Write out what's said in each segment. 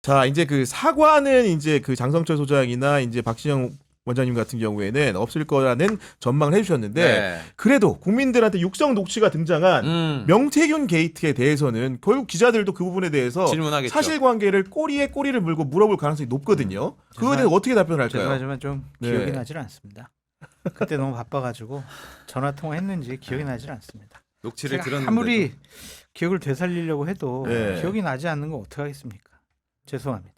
자, 이제 그 사과는 이제 그 장성철 소장이나 이제 박진영 원장님 같은 경우에는 없을 거라는 전망을 해주셨는데 네. 그래도 국민들한테 육성 녹취가 등장한 명태균 게이트에 대해서는 결국 기자들도 그 부분에 대해서 질문하겠죠. 사실관계를 꼬리에 꼬리를 물고 물어볼 가능성이 높거든요. 그거에 대해서 어떻게 답변을 할까요? 죄송하지만 좀 네. 기억이 나질 않습니다. 그때 너무 바빠가지고 전화 통화했는지 기억이 나질 않습니다. 녹취를 제가 들었는데 아무리 기억을 되살리려고 해도 네. 기억이 나지 않는 거 어떻게 하겠습니까? 죄송합니다.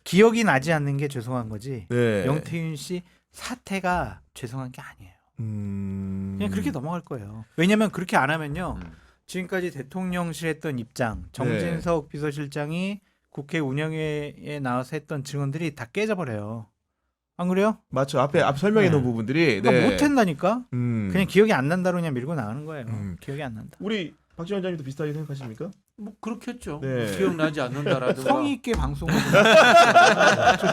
기억이 나지 않는 게 죄송한 거지. 네. 명태균 씨 사태가 죄송한 게 아니에요. 그냥 그렇게 넘어갈 거예요. 왜냐하면 그렇게 안 하면요. 지금까지 대통령실 했던 입장, 정진석 비서실장이 국회 운영회에 나와서 했던 증언들이 다 깨져버려요. 안 그래요? 맞죠. 앞에 설명해 놓은 네. 부분들이 그러니까 못했다니까. 음. 그냥 기억이 안 난다로 그냥 밀고 나가는 거예요. 기억이 안 난다. 우리 박진영 원장님도 비슷하게 생각하십니까? 뭐 그렇겠죠. 네. 기억나지 않는다라든가. 성의 있게 방송을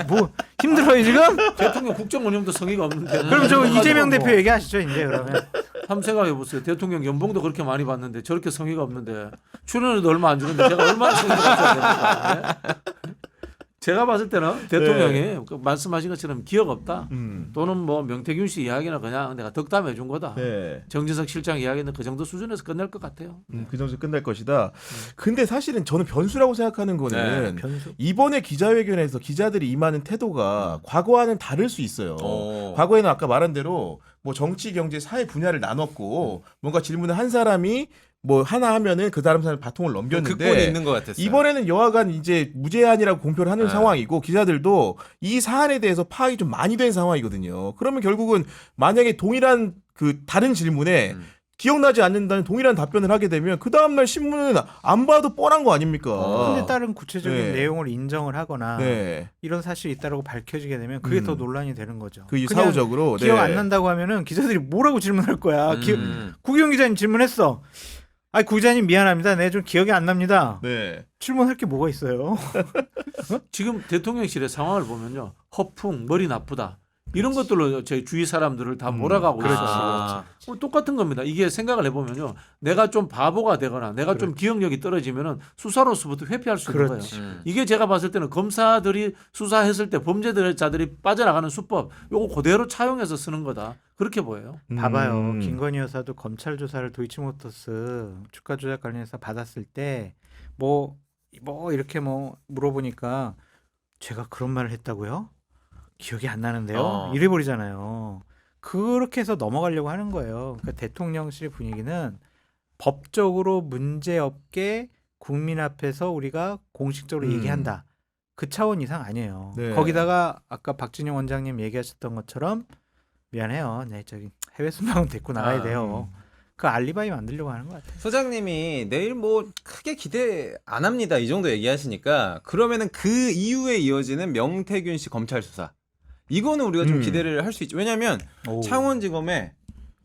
뭐 힘들어요 지금? 대통령 국정 운영도 성의가 없는데. 그럼 저 이재명 뭐 대표 얘기하시죠 이제 그러면. 한번 생각해 보세요. 대통령 연봉도 그렇게 많이 받는데 저렇게 성의가 없는데 출연료도 얼마 안 주는데 제가 얼마나 성의가 없어야 됩니까? 네? 제가 봤을 때는 대통령이 그 말씀하신 것처럼 기억 없다. 또는 뭐 명태균 씨 이야기는 그냥 내가 덕담해 준 거다. 네. 정진석 실장 이야기는 그 정도 수준에서 끝낼 것 같아요. 그 정도 끝날 것이다. 근데 사실은 저는 변수라고 생각하는 거는 변수? 이번에 기자회견에서 기자들이 임하는 태도가 과거와는 다를 수 있어요. 과거에는 아까 말한 대로 뭐 정치, 경제, 사회 분야를 나눴고 뭔가 질문을 한 사람이 뭐 하나 하면은 그 다른 사람 바통을 그 꼴이 넘겼는데 있는 것 같았어요. 이번에는 여하간 이제 무제한이라고 공표를 하는 네. 상황이고 기자들도 이 사안에 대해서 파악이 좀 많이 된 상황이거든요. 그러면 결국은 만약에 동일한 그 다른 질문에 기억나지 않는다는 동일한 답변을 하게 되면 그 다음날 신문은 안 봐도 뻔한 거 아닙니까? 근데 다른 구체적인 네. 내용을 인정을 하거나 네. 이런 사실이 있다라고 밝혀지게 되면 그게 더 논란이 되는 거죠. 그 그냥 사후적으로 기억 네. 안 난다고 하면은 기자들이 뭐라고 질문할 거야. 구기용 기자님 질문했어. 아, 기자님 미안합니다. 네, 좀 기억이 안 납니다. 네. 질문할 게 뭐가 있어요? 지금 대통령실의 상황을 보면요. 허풍, 머리 나쁘다. 이런 것들로 저희 주위 사람들을 다 몰아가고 있어요. 뭐 똑같은 겁니다. 이게 생각을 해보면요. 내가 좀 바보가 되거나 내가 좀 기억력이 떨어지면은 수사로서부터 회피할 수 있는 거예요. 이게 제가 봤을 때는 검사들이 수사했을 때 범죄자들이 빠져나가는 수법 요거 그대로 차용해서 쓰는 거다. 그렇게 보여요. 봐봐요. 김건희 여사도 검찰 조사를 도이치모터스 주가 조작 관련해서 받았을 때 뭐 이렇게 뭐 물어보니까 제가 그런 말을 했다고요? 기억이 안 나는데요. 이래 버리잖아요. 그렇게 해서 넘어가려고 하는 거예요. 그러니까 대통령실 분위기는 법적으로 문제 없게 국민 앞에서 우리가 공식적으로 얘기한다. 그 차원 이상 아니에요. 네. 거기다가 아까 박진영 원장님 얘기하셨던 것처럼 미안해요. 네, 저기 해외 순방은 데리고 나가야 돼요. 그 알리바이 만들려고 하는 것 같아요. 소장님이 내일 뭐 크게 기대 안 합니다. 이 정도 얘기하시니까 그러면은 그 이후에 이어지는 명태균 씨 검찰 수사. 이거는 우리가 좀 기대를 할 수 있죠. 왜냐하면 창원지검에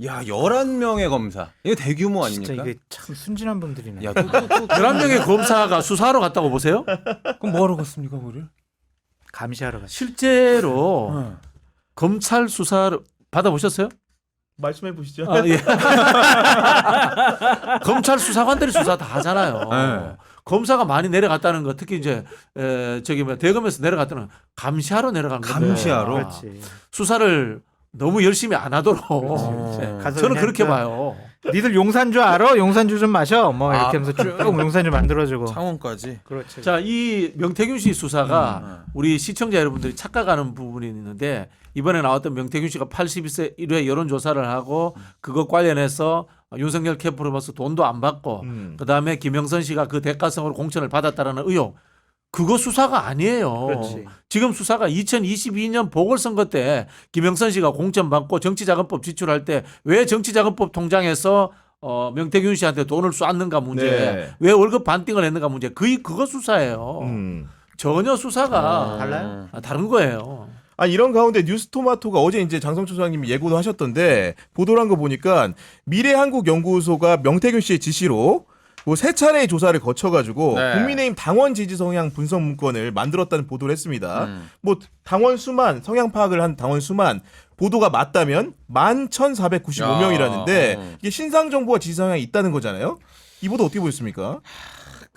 11명의 검사. 이거 대규모 진짜 아닙니까? 이게 참 순진한 분들이네. 야, 또 11명의 검사가 수사하러 갔다고 보세요? 그럼 뭐 하러 갔습니까, 그를? 감시하러 갔죠. 실제로 검찰 수사를 받아보셨어요? 말씀해 보시죠. 아, 예. 검찰 수사관들이 수사 다 하잖아요. 네. 검사가 많이 내려갔다는 거 특히 이제 저기 뭐 대검에서 내려갔다는 감시하러 내려간 건데 감시하러? 그렇지. 수사를 너무 열심히 안 하도록 가서 저는 그냥 그렇게 그 봐요. 니들 용산주 알아? 용산주 좀 마셔. 뭐 이렇게 하면서 쭉 용산주 만들어주고. 창원까지. 그렇지. 자, 이 명태균 씨 수사가 우리 시청자 여러분들이 착각하는 부분이 있는데 이번에 나왔던 명태균 씨가 82세 1회 여론조사를 하고 그것 관련해서 윤석열 캠프로 봐서 돈도 안 받고 그다음에 김영선 씨가 그 대가성으로 공천을 받았다라는 의혹. 그거 수사가 아니에요. 그렇지. 지금 수사가 2022년 보궐선거 때 김영선 씨가 공천 받고 정치자금법 지출할 때 왜 정치자금법 통장에서 명태균 씨한테 돈을 쐈는가 문제, 네. 왜 월급 반띵을 했는가 문제, 그거 수사예요. 전혀 수사가 달라요? 다른 거예요. 아, 이런 가운데 뉴스토마토가 어제 이제 장성철 소장님이 예고도 하셨던데 보도를 한 거 보니까 미래한국연구소가 명태균 씨의 지시로 뭐 세 차례의 조사를 거쳐가지고 국민의힘 당원 지지 성향 분석 문건을 만들었다는 보도를 했습니다. 뭐 당원 수만 성향 파악을 한 당원 수만 보도가 맞다면 11,495명이라는데 이게 신상 정보와 지지 성향이 있다는 거잖아요. 이 보도 어떻게 보셨습니까?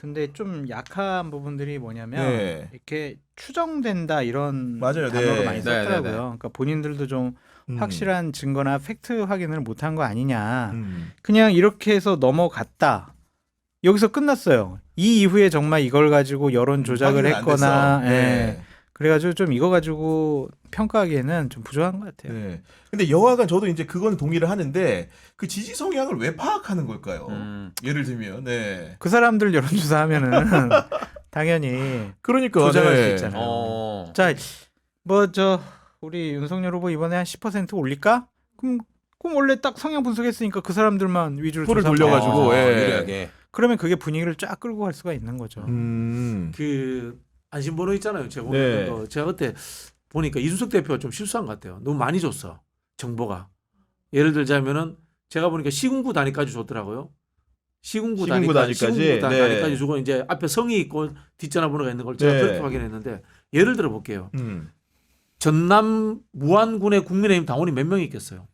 근데 좀 약한 부분들이 뭐냐면 네. 이렇게 추정된다 이런 맞아요. 단어를 네. 많이 네, 네, 썼더라고요. 네. 그러니까 본인들도 좀 음. 확실한 증거나 팩트 확인을 못한 거 아니냐. 음. 그냥 이렇게 해서 넘어갔다. 여기서 끝났어요. 이 이후에 정말 이걸 가지고 여론 조작을 확인은 안 했거나, 됐어. 예. 네. 그래가지고 좀 이거 가지고 평가하기에는 좀 부족한 것 같아요. 네. 근데 여하간 저도 이제 그건 동의를 하는데 그 지지 성향을 왜 파악하는 걸까요? 예를 들면, 네. 그 사람들 여론조사하면은 당연히 그러니까 조작할 네. 수 있잖아요. 어. 자, 뭐 우리 윤석열 후보 이번에 한 10% 올릴까? 그럼 원래 딱 성향 분석했으니까 그 사람들만 위주로 표를 조사하면 돌려가지고, 되죠. 예. 유리하게. 그러면 그게 분위기를 쫙 끌고 갈 수가 있는 거죠. 그 안심번호 있잖아요. 제가 네. 보는 거. 제가 그때 보니까 이준석 대표가 좀 실수한 것 같아요. 너무 많이 줬어. 정보가. 예를 들자면은 제가 보니까 시군구 단위까지 줬더라고요. 시군구 단위까지 네. 주고 이제 앞에 성이 있고 뒷전화번호가 있는 걸 제가 네. 그렇게 확인했는데 예를 들어 볼게요. 음. 전남 무안군의 국민의힘 당원이 몇 명이 있겠어요.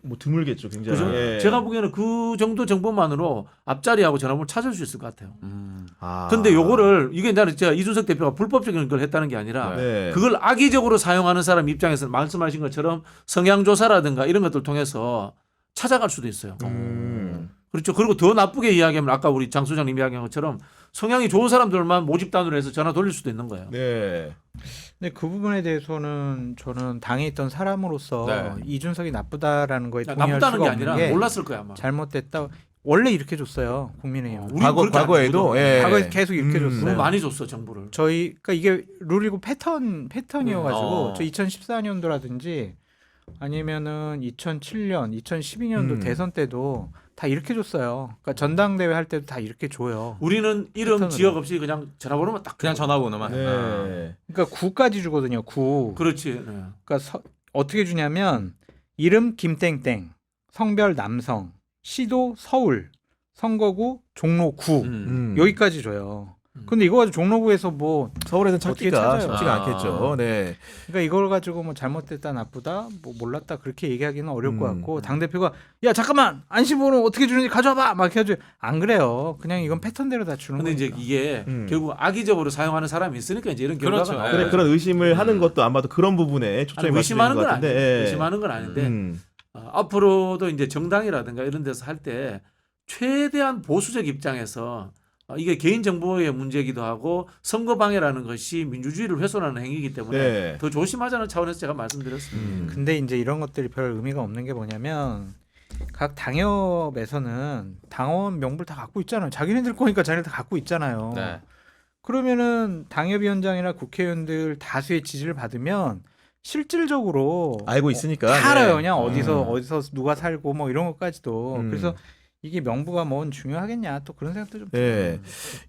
뭐 드물겠죠, 굉장히. 그죠? 예. 제가 보기에는 그 정도 정보만으로 앞자리하고 전화번호를 찾을 수 있을 것 같아요. 아. 근데 요거를 이게 나는 제가 이준석 대표가 불법적인 걸 했다는 게 아니라 네. 그걸 악의적으로 사용하는 사람 입장에서 말씀하신 것처럼 성향 조사라든가 이런 것들 통해서 찾아갈 수도 있어요. 그렇죠. 그리고 더 나쁘게 이야기하면 아까 우리 장 소장님 이야기한 것처럼 성향이 좋은 사람들만 모집단으로 해서 전화 돌릴 수도 있는 거예요. 네. 근데 그 부분에 대해서는 저는 당에 있던 사람으로서 네. 이준석이 나쁘다라는 거에 동의할 나쁘다는 수가 게 없는 아니라 게 몰랐을 거야 아마. 잘못됐다. 원래 이렇게 줬어요. 국민의힘. 우리 과거에도 예. 과거에 계속 이렇게 줬어요. 너무 많이 줬어 정보를. 저희 그러니까 이게 룰이고 패턴이어가지고 어. 저 2014년도라든지 아니면은 2007년, 2012년도 대선 때도 다 이렇게 줬어요. 그러니까 전당대회 할 때도 다 이렇게 줘요. 우리는 이름 패턴으로. 지역 없이 그냥 전화번호만 딱 그냥 전화번호만. 네. 그러니까 구까지 주거든요. 구. 그렇지. 네. 그러니까 어떻게 주냐면 이름 김땡땡, 성별 남성, 시도 서울, 선거구 종로구 여기까지 줘요. 근데 이거 가지고 종로구에서 뭐 서울에서는 어떻게 찾기가 찾아요? 쉽지가 않겠죠. 네. 그러니까 이걸 가지고 뭐 잘못됐다 나쁘다 뭐 몰랐다 그렇게 얘기하기는 어려울 것 음. 같고 당 대표가 야 잠깐만 안심번호 어떻게 주는지 가져와봐 막 해가지고 안 그래요. 그냥 이건 패턴대로 다 주는 근데 거니까. 이제 이게 결국 악의적으로 사용하는 사람이 있으니까 이제 이런 결과가 그렇죠. 나와요. 그래, 그런 의심을 하는 것도 아마도 그런 부분에 초점이 아니, 의심하는 맞춰져 건 있는 것 아니에요. 같은데. 예. 의심하는 건 아닌데 음. 앞으로도 이제 정당이라든가 이런 데서 할 때 최대한 보수적 입장에서 이게 개인 정보의 문제이기도 하고 선거 방해라는 것이 민주주의를 훼손하는 행위이기 때문에 네. 더 조심하자는 차원에서 제가 말씀드렸습니다. 근데 이제 이런 것들이 별 의미가 없는 게 뭐냐면 각 당협에서는 당원 명부를 다 갖고 있잖아요. 자기네들 거니까 자기네들 다 갖고 있잖아요. 네. 그러면은 당협위원장이나 국회의원들 다수의 지지를 받으면 실질적으로 알고 있으니까. 다 알아요. 네. 그냥 어디서 누가 살고 뭐 이런 것까지도. 그래서 이게 명부가 뭔 중요하겠냐 또 그런 생각도 좀 네. 들어요.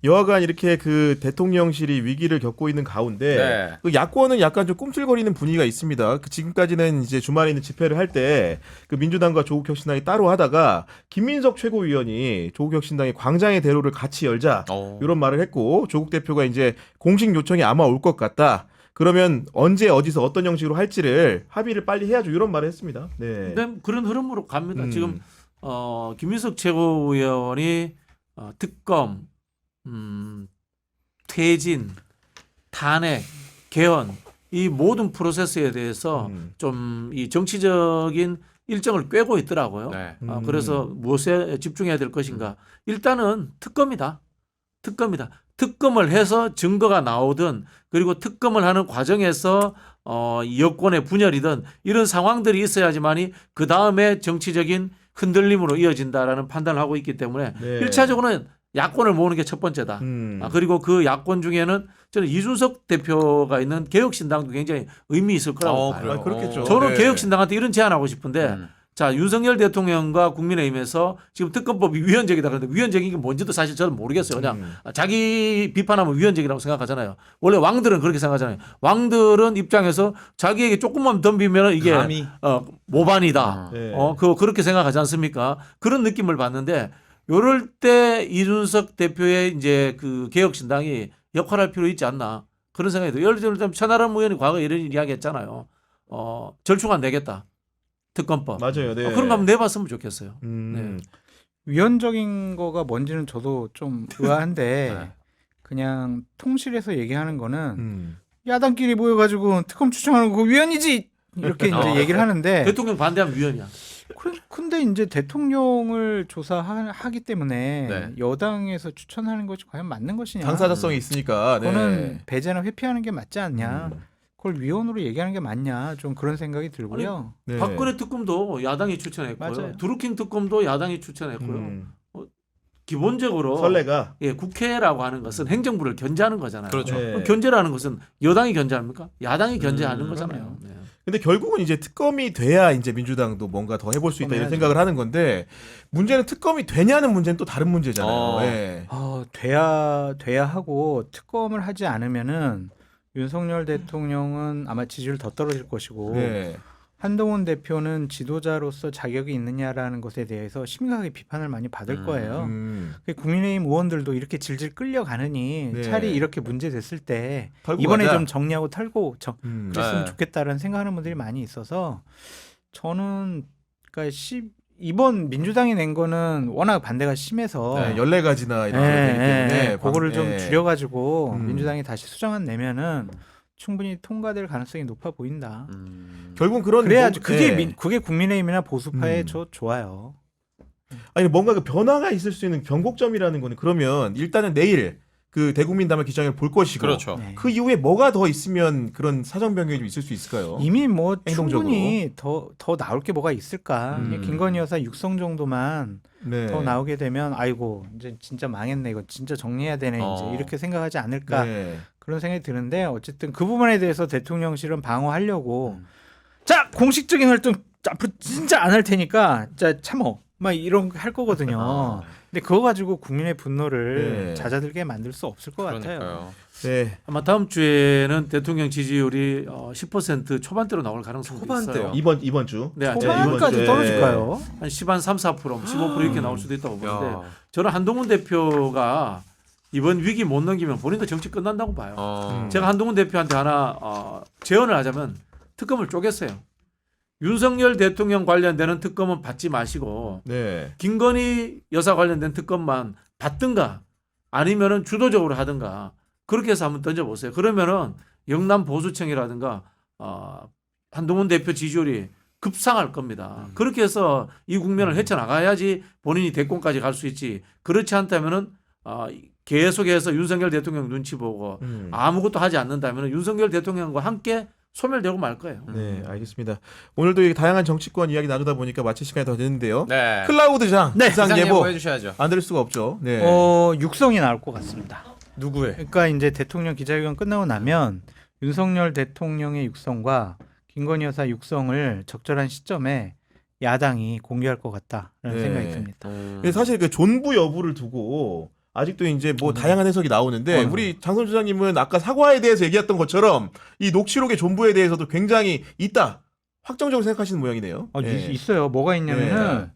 여하간 이렇게 그 대통령실이 위기를 겪고 있는 가운데 네. 그 야권은 약간 좀 꿈틀거리는 분위기가 있습니다. 그 지금까지는 이제 주말에 있는 집회를 할 때 그 민주당과 조국혁신당이 따로 하다가 김민석 최고위원이 조국혁신당의 광장의 대로를 같이 열자 이런 말을 했고 조국 대표가 이제 공식 요청이 아마 올 것 같다. 그러면 언제 어디서 어떤 형식으로 할지를 합의를 빨리 해야죠. 이런 말을 했습니다. 네. 근데 그런 흐름으로 갑니다. 지금 김민석 최고위원이 특검, 퇴진, 탄핵, 개헌 이 모든 프로세스에 대해서 좀 이 정치적인 일정을 꿰고 있더라고요. 네. 그래서 무엇에 집중해야 될 것인가? 일단은 특검이다. 특검을 해서 증거가 나오든 그리고 특검을 하는 과정에서 여권의 분열이든 이런 상황들이 있어야지만이 그 다음에 정치적인 흔들림으로 이어진다라는 판단을 하고 있기 때문에 네. 1차적으로는 야권을 모으는 게 첫 번째다. 그리고 그 야권 중에는 저는 이준석 대표가 있는 개혁신당도 굉장히 의미 있을 거라고 봐요. 그래요? 그렇겠죠. 저는 네. 개혁신당한테 이런 제안하고 싶은데 자 윤석열 대통령과 국민의힘에서 지금 특검법이 위헌적이다 그러는데 위헌적인 게 뭔지도 사실 저는 모르겠어요. 그냥 자기 비판하면 위헌적이라고 생각하잖아요. 원래 왕들은 그렇게 생각하잖아요. 왕들은 입장에서 자기에게 조금만 덤비면 이게 감히? 모반이다. 네. 그렇게 생각하지 않습니까? 그런 느낌을 받는데 요럴 때 이준석 대표의 이제 그 개혁신당이 역할할 필요 있지 않나 그런 생각이 들어요. 예를 들면 천하람 의원이 과거에 이런 이야기 했잖아요. 절충안 내겠다. 특검법. 맞아요. 네. 그런 거 한번 내봤으면 좋겠어요. 네. 위헌적인 거가 뭔지는 저도 좀 의아한데 네. 그냥 통실에서 얘기하는 거는 음. 야당끼리 모여가지고 특검 추천하는 거 위헌이지 이렇게 이제 얘기를 하는데 대통령 반대하면 위헌이야. 근데 이제 대통령을 조사하기 때문에 네. 여당에서 추천하는 것이 과연 맞는 것이냐? 당사자성이 있으니까. 네. 그거는 배제나 회피하는 게 맞지 않냐? 음. 그걸 위헌으로 얘기하는 게 맞냐? 좀 그런 생각이 들고요. 네. 박근혜 특검도 야당이 추천했고요. 맞아요. 드루킹 특검도 야당이 추천했고요. 음. 기본적으로 설레가. 예, 국회라고 하는 것은 행정부를 견제하는 거잖아요. 그렇죠. 네. 그럼 견제라는 것은 여당이 견제합니까? 야당이 견제하는 거잖아요. 네. 근데 결국은 이제 특검이 돼야 이제 민주당도 뭔가 더 해볼 수 있다 이런 해야죠. 생각을 하는 건데 문제는 특검이 되냐는 문제는 또 다른 문제잖아요. 예. 돼야 하고 특검을 하지 않으면은 윤석열 대통령은 아마 지지율 더 떨어질 것이고 네. 한동훈 대표는 지도자로서 자격이 있느냐라는 것에 대해서 심각하게 비판을 많이 받을 거예요. 음. 국민의힘 의원들도 이렇게 질질 끌려가느니 네. 차라리 이렇게 문제 됐을 때 털고 이번에 가자. 좀 정리하고 털고 그랬으면 네. 좋겠다라는 생각하는 분들이 많이 있어서 저는 그러니까 이번 민주당이 낸 거는 워낙 반대가 심해서 네, 14가지나 이렇게 되기 때문에 그거를 좀 줄여가지고 음. 민주당이 다시 수정안 내면은 충분히 통과될 가능성이 높아 보인다. 결국은 그런 그래야지 그게 네. 그게 국민의힘이나 보수파에 음. 좋아요. 아니 뭔가 그 변화가 있을 수 있는 변곡점이라는 거는 그러면 일단은 내일 그 대국민담화 기장을 볼 것이고 그렇죠. 네. 그 이후에 뭐가 더 있으면 그런 사정 변경이 좀 있을 수 있을까요? 이미 뭐 행동적으로. 충분히 더 나올 게 뭐가 있을까? 음. 김건희 여사 육성 정도만 네. 더 나오게 되면 아이고 이제 진짜 망했네 이거 진짜 정리해야 되네 이제 이렇게 생각하지 않을까 네. 그런 생각이 드는데 어쨌든 그 부분에 대해서 대통령실은 방어하려고 자 공식적인 활동 앞으로 진짜 안 할 테니까 자 참어 막 이런 거 할 거거든요. 근데 그거 가지고 국민의 분노를 네. 잦아들게 만들 수 없을 것 같아요. 그러니까요. 네. 아마 다음 주에는 대통령 지지율이 10% 초반대로 나올 가능성이 초반대요? 있어요. 이번 주. 네, 초반까지 네. 떨어질까요? 한 10한 3, 4%, 15% 이렇게 나올 수도 있다고 보는데 야. 저는 한동훈 대표가 이번 위기 못 넘기면 본인도 정치 끝난다고 봐요. 제가 한동훈 대표한테 하나 제언을 하자면 특검을 쪼갰어요. 윤석열 대통령 관련되는 특검은 받지 마시고 네. 김건희 여사 관련된 특검만 받든가 아니면은 주도적으로 하든가 그렇게 해서 한번 던져보세요. 그러면은 영남 보수층이라든가 한동훈 대표 지지율이 급상할 겁니다. 그렇게 해서 이 국면을 헤쳐나가야지 본인이 대권까지 갈 수 있지. 그렇지 않다면은 계속해서 윤석열 대통령 눈치 보고 아무것도 하지 않는다면 윤석열 대통령과 함께 소멸되고 말 거예요. 네, 알겠습니다. 오늘도 이 다양한 정치권 이야기 나누다 보니까 마칠 시간이 더 됐는데요. 네. 클라우드장 기상 예보 해주셔야죠. 안 들을 수가 없죠. 네. 육성이 나올 것 같습니다. 누구의? 그러니까 이제 대통령 기자회견 끝나고 나면 윤석열 대통령의 육성과 김건희 여사 육성을 적절한 시점에 야당이 공개할 것 같다라는 네. 생각이 듭니다. 근데 사실 그 존부 여부를 두고 아직도 이제 뭐 다양한 해석이 나오는데 우리 장선 주장님은 아까 사과에 대해서 얘기했던 것처럼 이 녹취록의 존부에 대해서도 굉장히 있다 확정적으로 생각하시는 모양이네요. 네. 있어요. 뭐가 있냐면은 네.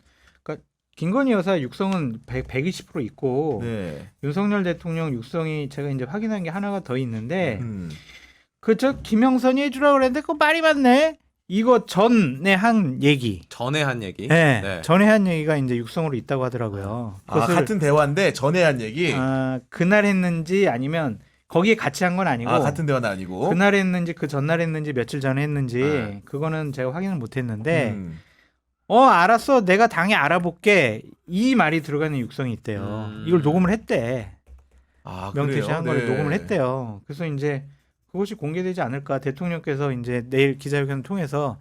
그러니까 김건희 여사 육성은 120% 있고 네. 윤석열 대통령 육성이 제가 이제 확인한 게 하나가 더 있는데 그렇죠. 김영선이 해주라고 그랬는데 그거 말이 맞네. 이거 전에 한 얘기. 전에 한 얘기. 네. 전에 한 얘기가 이제 육성으로 있다고 하더라고요. 그것을 같은 대화인데 전에 한 얘기. 그날 했는지 아니면 거기에 같이 한 건 아니고 같은 대화는 아니고. 그날 했는지 그 전날 했는지 며칠 전에 했는지 그거는 제가 확인을 못했는데 알았어 내가 당에 알아볼게 이 말이 들어가는 육성이 있대요. 이걸 녹음을 했대. 명태시한 걸 녹음을 했대요. 그래서 이제 그것이 공개되지 않을까. 대통령께서 이제 내일 기자회견을 통해서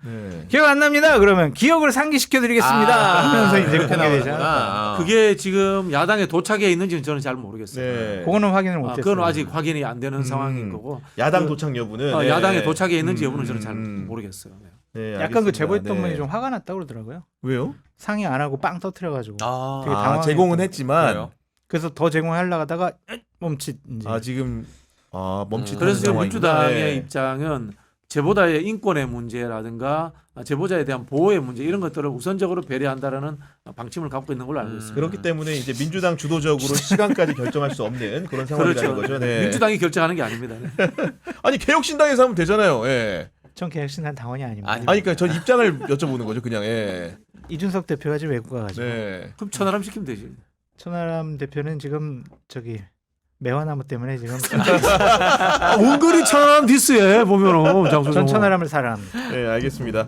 기억 안 납니다. 그러면 기억을 상기시켜드리겠습니다. 하면서 이제 공개되지 않을까. 그게 지금 야당에 도착해 있는지는 저는 잘 모르겠어요. 네. 그거는 확인을 못했어요. 그건 아직 확인이 안 되는 상황인 거고. 야당 도착 여부는 야당에 도착해 있는지 여부는 저는 잘 모르겠어요. 네, 약간 알겠습니다. 그 제보했던 분이 좀 화가 났다고 그러더라고요. 왜요? 상의 안 하고 빵 터트려가지고 되게 당황했다고. 제공은 했지만 그래요? 그래서 더 제공하려고 하다가 멈칫 이제. 지금 멈칫. 그래서 지금 민주당의 네. 입장은 제보자의 인권의 문제라든가 제보자에 대한 보호의 문제 이런 것들을 우선적으로 배려한다라는 방침을 갖고 있는 걸로 알고 있습니다. 그렇기 때문에 이제 민주당 주도적으로 시간까지 결정할 수 없는 그런 상황이라는 그렇죠. 거죠. 네. 민주당이 결정하는 게 아닙니다. 네. 아니 개혁신당에서 하면 되잖아요. 예. 전 개혁신 난 당원이 아닙니다. 아니, 아니 그러니까 전 입장을 여쭤보는 거죠, 그냥. 예. 이준석 대표가 지금 외국 가가지고 네. 그럼 천하람 시키면 되지. 천하람 대표는 지금 저기 매화나무 때문에 지금 은근히 천하람 디스해 보면은 장소정. 전 천하람을 사랑합니다. 네, 알겠습니다.